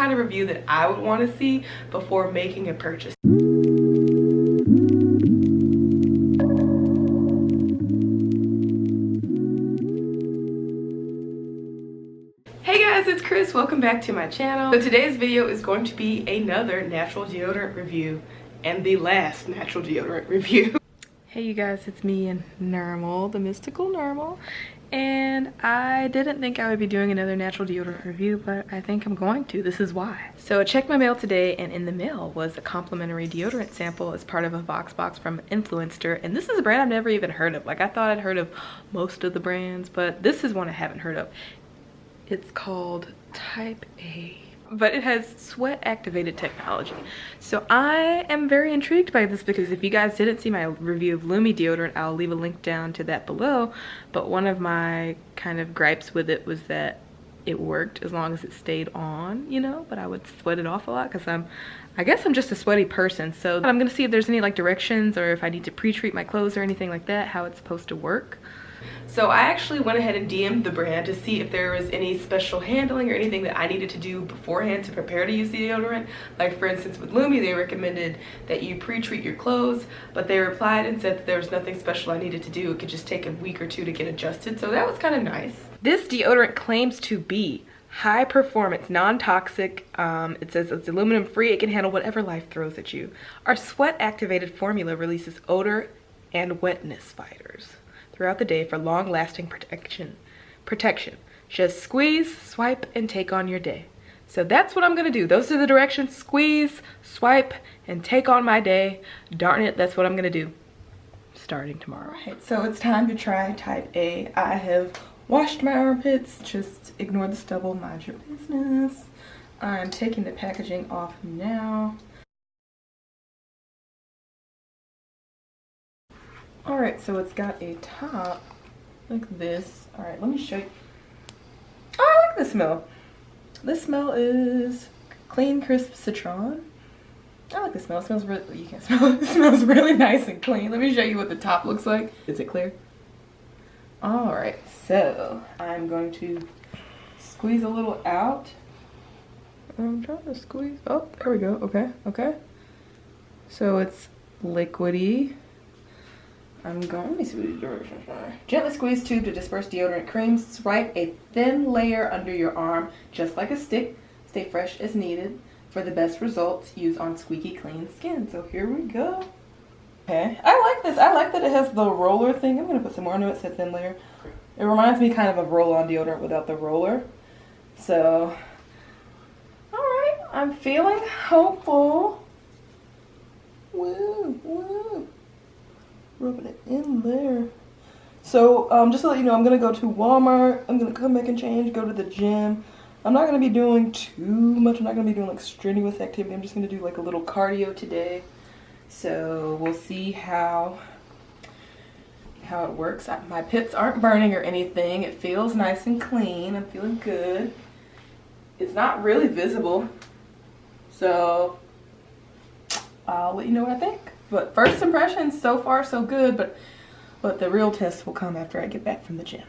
kind of review that I would want to see before making a purchase. Hey guys, it's Chris. Welcome back to my channel. So today's video is going to be another natural deodorant review and the last natural deodorant review. Hey you guys, it's me and Normal, the mystical Normal. And I didn't think I would be doing another natural deodorant review, but I think I'm going to. This is why. So I checked my mail today, and in the mail was a complimentary deodorant sample as part of a Vox box from Influencer. And this is a brand I've never even heard of. Like, I thought I'd heard of most of the brands, but this is one I haven't heard of. It's called Type A, but it has sweat activated technology. So I am very intrigued by this because if you guys didn't see my review of Lume deodorant, I'll leave a link down to that below. But one of my kind of gripes with it was that it worked as long as it stayed on, you know, but I would sweat it off a lot because I guess I'm just a sweaty person. So I'm gonna see if there's any like directions or if I need to pre-treat my clothes or anything like that, how it's supposed to work. So I actually went ahead and DM'd the brand to see if there was any special handling or anything that I needed to do beforehand to prepare to use the deodorant. Like for instance with Lume, they recommended that you pre-treat your clothes, but they replied and said that there was nothing special I needed to do. It could just take a week or two to get adjusted, so that was kind of nice. This deodorant claims to be high performance, non-toxic. It says it's aluminum free, it can handle whatever life throws at you. Our sweat activated formula releases odor and wetness fighters throughout the day for long-lasting protection. Just squeeze, swipe, and take on your day. So that's what I'm gonna do. Those are the directions. Squeeze, swipe, and take on my day. Darn it, that's what I'm gonna do starting tomorrow. Right, so it's time to try Type A. I have washed my armpits. Just ignore the stubble, mind your business. I'm taking the packaging off now. Alright, so it's got a top like this. Alright, let me show you. Oh, I like the smell. This smell is clean, crisp citron. I like the smell. It smells really, you can't smell it. It smells really nice and clean. Let me show you what the top looks like. Is it clear? Alright, so I'm going to squeeze a little out. I'm trying to squeeze. Oh, there we go. Okay, okay. So it's liquidy. Let me see what these directions are. Gently squeeze tube to disperse deodorant cream. Swipe a thin layer under your arm, just like a stick. Stay fresh as needed. For the best results, use on squeaky clean skin. So here we go. Okay, I like this. I like that it has the roller thing. I'm gonna put some more into it, it's a thin layer. It reminds me kind of roll-on deodorant without the roller. So, alright, I'm feeling hopeful. Woo, woo. Rubbing it in there. So just to let you know, I'm gonna go to Walmart. I'm gonna come back and change, go to the gym. I'm not gonna be doing too much. I'm not gonna be doing like strenuous activity. I'm just gonna do like a little cardio today. So we'll see how it works. My pits aren't burning or anything. It feels nice and clean. I'm feeling good. It's not really visible, so I'll let you know what I think. But first impressions, so far so good, but the real test will come after I get back from the gym.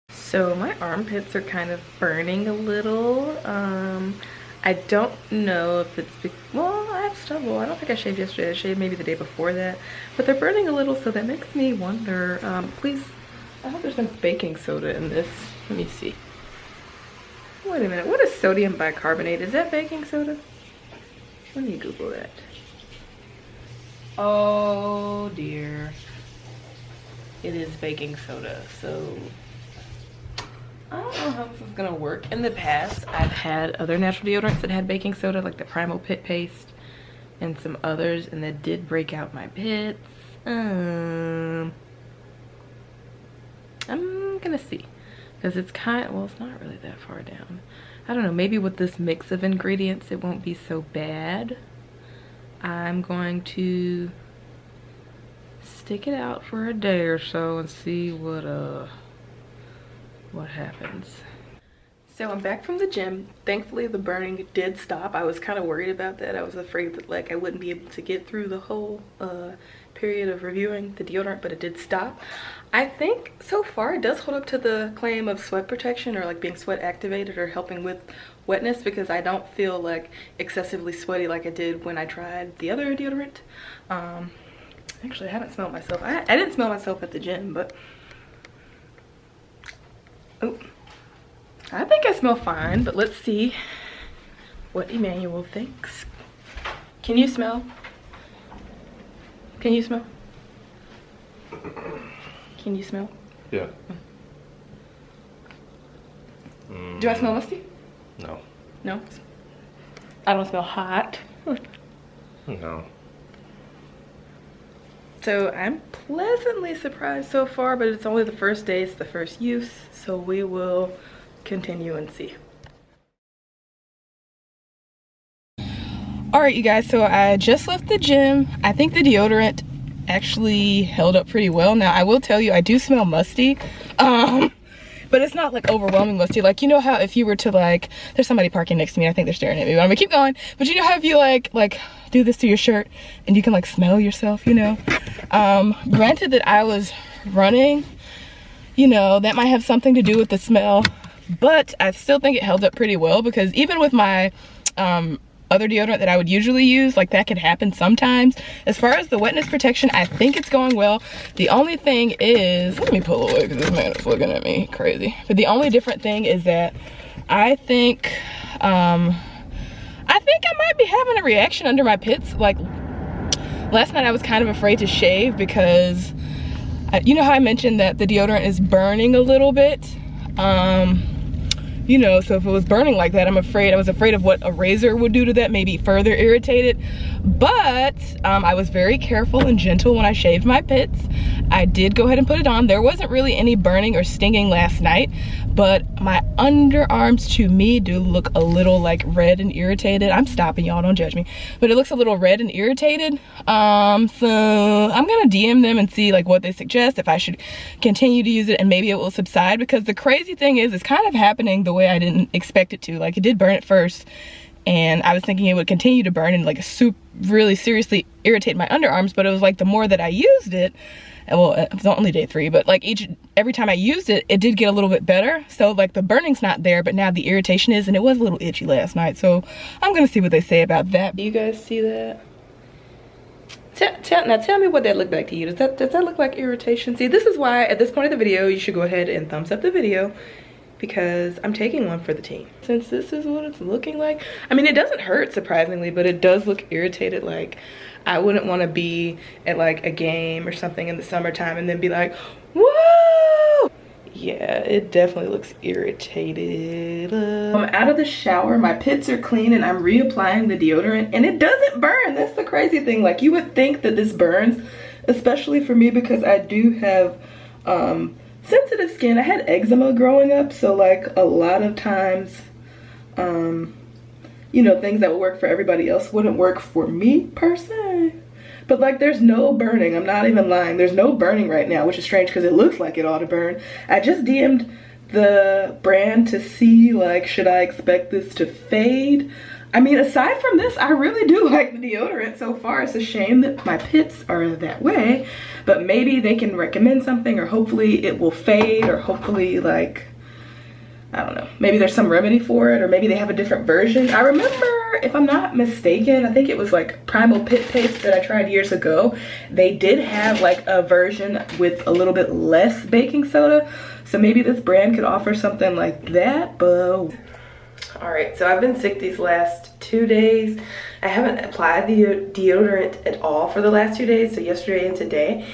So my armpits are kind of burning a little. I don't know if it's, well, I have stubble. I don't think I shaved yesterday. I shaved maybe the day before that. But they're burning a little, so that makes me wonder. Please, I hope there's no baking soda in this. Let me see. Wait a minute, what is sodium bicarbonate? Is that baking soda? Let me Google that. Oh dear. It is baking soda, so I don't know how this is gonna work. In the past, I've had other natural deodorants that had baking soda, like the Primal Pit Paste and some others, and that did break out my pits. I'm gonna see. Because it's well, it's not really that far down. I don't know, maybe with this mix of ingredients, it won't be so bad. I'm going to stick it out for a day or so and see what happens. So I'm back from the gym. Thankfully the burning did stop. I was kind of worried about that. I was afraid that like I wouldn't be able to get through the whole period of reviewing the deodorant, but it did stop. I think so far it does hold up to the claim of sweat protection, or like being sweat activated or helping with wetness, because I don't feel like excessively sweaty like I did when I tried the other deodorant. Actually, I haven't smelled myself. I didn't smell myself at the gym, but oh, I think I smell fine. But let's see what Emmanuel thinks. Can you smell? Can you smell? Can you smell? Yeah. Do I smell musty? No. No? I don't smell hot. No. So I'm pleasantly surprised so far, but it's only the first day, it's the first use, so we will continue and see. All right, you guys, so I just left the gym. I think the deodorant actually held up pretty well. Now, I will tell you, I do smell musty, but it's not like overwhelming musty. Like, you know how if you were to like, there's somebody parking next to me, I think they're staring at me, but I'm gonna keep going. But you know how if you like do this to your shirt and you can like smell yourself, you know? Granted that I was running, you know, that might have something to do with the smell, but I still think it held up pretty well, because even with my other deodorant that I would usually use, like that could happen sometimes. As far as the wetness protection, I think it's going well. The only thing is, let me pull away because this man is looking at me crazy. But the only different thing is that I think I might be having a reaction under my pits. Like last night I was kind of afraid to shave because you know how I mentioned that the deodorant is burning a little bit. You know, so if it was burning like that, I was afraid of what a razor would do to that, maybe further irritate it. But I was very careful and gentle when I shaved my pits. I did go ahead and put it on. There wasn't really any burning or stinging last night, but my underarms to me do look a little like red and irritated. I'm stopping, y'all, don't judge me, but it looks a little red and irritated. So I'm gonna DM them and see like what they suggest, if I should continue to use it, and maybe it will subside, because the crazy thing is it's kind of happening the way I didn't expect it to. Like, it did burn at first, and I was thinking it would continue to burn and like really seriously irritate my underarms, but it was like the more that I used it, well, it was only day 3, but like every time I used it, it did get a little bit better. So like the burning's not there, but now the irritation is, and it was a little itchy last night. So I'm gonna see what they say about that. Do you guys see that? Now tell me what that looked like to you. Does that look like irritation? See, this is why at this point of the video, you should go ahead and thumbs up the video, because I'm taking one for the team. Since this is what it's looking like, I mean, it doesn't hurt surprisingly, but it does look irritated. Like, I wouldn't want to be at like a game or something in the summertime and then be like, whoa! Yeah, it definitely looks irritated. I'm out of the shower, my pits are clean, and I'm reapplying the deodorant, and it doesn't burn. That's the crazy thing. Like, you would think that this burns, especially for me, because I do have sensitive skin. I had eczema growing up, so like a lot of times you know, things that would work for everybody else wouldn't work for me per se. But like, there's no burning. I'm not even lying. There's no burning right now, which is strange because it looks like it ought to burn. I just DM'd the brand to see like, should I expect this to fade? I mean, aside from this, I really do like the deodorant so far. It's a shame that my pits are that way, but maybe they can recommend something, or hopefully it will fade, or hopefully like, I don't know, maybe there's some remedy for it, or maybe they have a different version. I remember, if I'm not mistaken, I think it was like Primal Pit Paste that I tried years ago. They did have like a version with a little bit less baking soda. So maybe this brand could offer something like that, but... All right, so I've been sick these last 2 days. I haven't applied the deodorant at all for the last 2 days, so yesterday and today.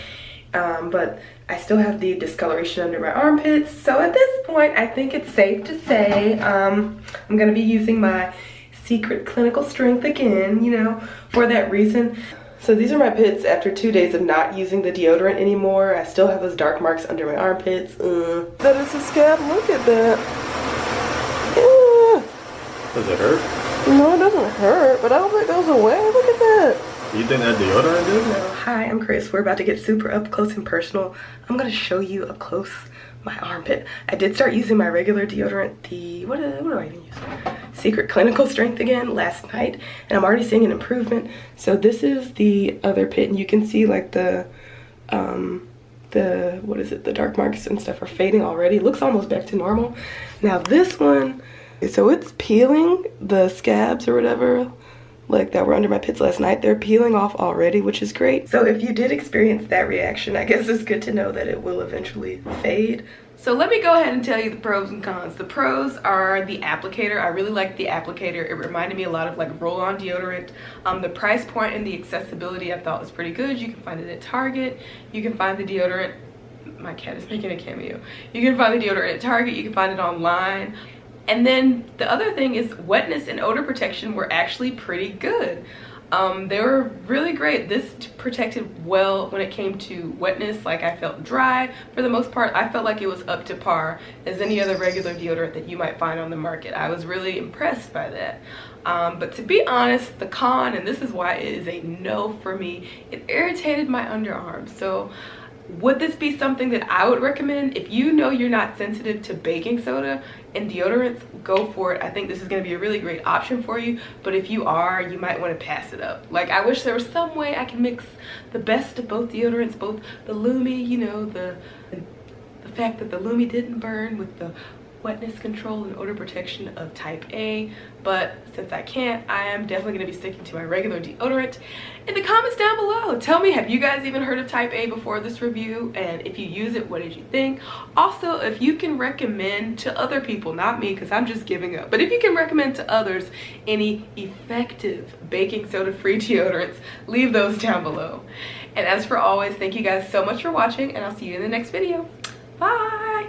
But I still have the discoloration under my armpits. So at this point, I think it's safe to say I'm gonna be using my secret clinical strength again, you know, for that reason. So these are my pits after 2 days of not using the deodorant anymore. I still have those dark marks under my armpits. That is a scab, look at that. Does it hurt? No, it doesn't hurt, but I hope it goes away. Look at that. You think that deodorant did? Hi, I'm Chris. We're about to get super up close and personal. I'm gonna show you a close my armpit. I did start using my regular deodorant, the, what do I even use? Secret Clinical Strength again last night, and I'm already seeing an improvement. So this is the other pit, and you can see like the what is it, the dark marks and stuff are fading already. It looks almost back to normal. Now this one, so it's peeling, the scabs or whatever like that were under my pits last night, they're peeling off already, which is great. So if you did experience that reaction, I guess it's good to know that it will eventually fade. So let me go ahead and tell you the pros and cons. The pros are the applicator. I really like the applicator. It reminded me a lot of like roll-on deodorant. The price point and the accessibility I thought was pretty good. You can find it at Target. You can find the deodorant, my cat is making a cameo. You can find the deodorant at Target. You can find it online. And then the other thing is wetness and odor protection were actually pretty good. They were really great. This protected well when it came to wetness. Like, I felt dry for the most part. I felt like it was up to par as any other regular deodorant that you might find on the market. I was really impressed by that. But to be honest, the con, and this is why it is a no for me, it irritated my underarms. So would this be something that I would recommend? If you know you're not sensitive to baking soda and deodorants, go for it. I think this is going to be a really great option for you. But if you are, you might want to pass it up. Like, I wish there was some way I can mix the best of both deodorants, both the Lume, you know, the fact that the Lume didn't burn, with the wetness control and odor protection of type A. But since I can't, I am definitely going to be sticking to my regular deodorant. In the comments down below, tell me, have you guys even heard of type A before this review? And if you use it, what did you think? Also, if you can recommend to other people, not me because I'm just giving up, but if you can recommend to others any effective baking soda free deodorants, leave those down below. And as for always, thank you guys so much for watching, and I'll see you in the next video. Bye!